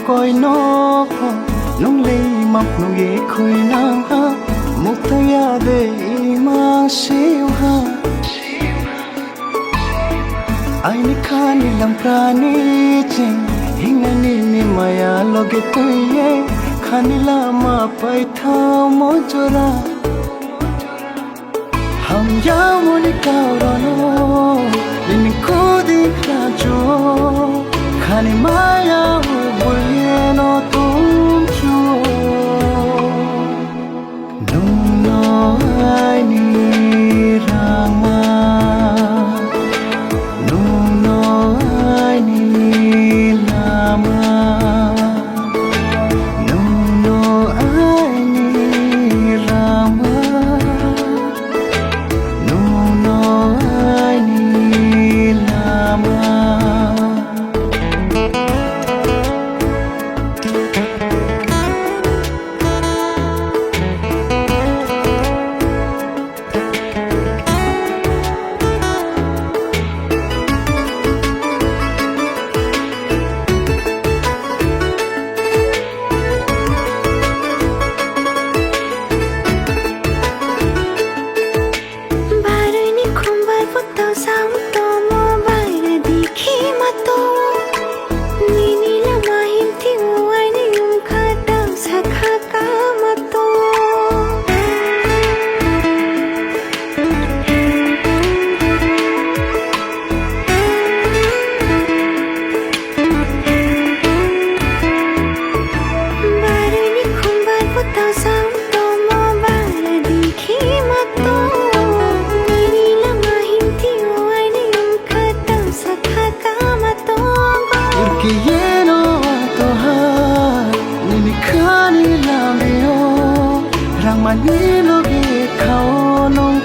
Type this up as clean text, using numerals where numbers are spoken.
coi nó nung lì mọc nung ye khơi nang ha một tay ya de mang siêu ha ai ni khani lam prani ching hingani ni maya loge tuye khani lama pai thao mo jora हम जाओ निकालो दिन को दिखा जो खाने माया हो बोलिए नो तुम जो नुनो आईनी रामा नुनो आईनी लामा नुनो आईनी Rama Quiero tohar nini khani lameo rang mani loge khao nong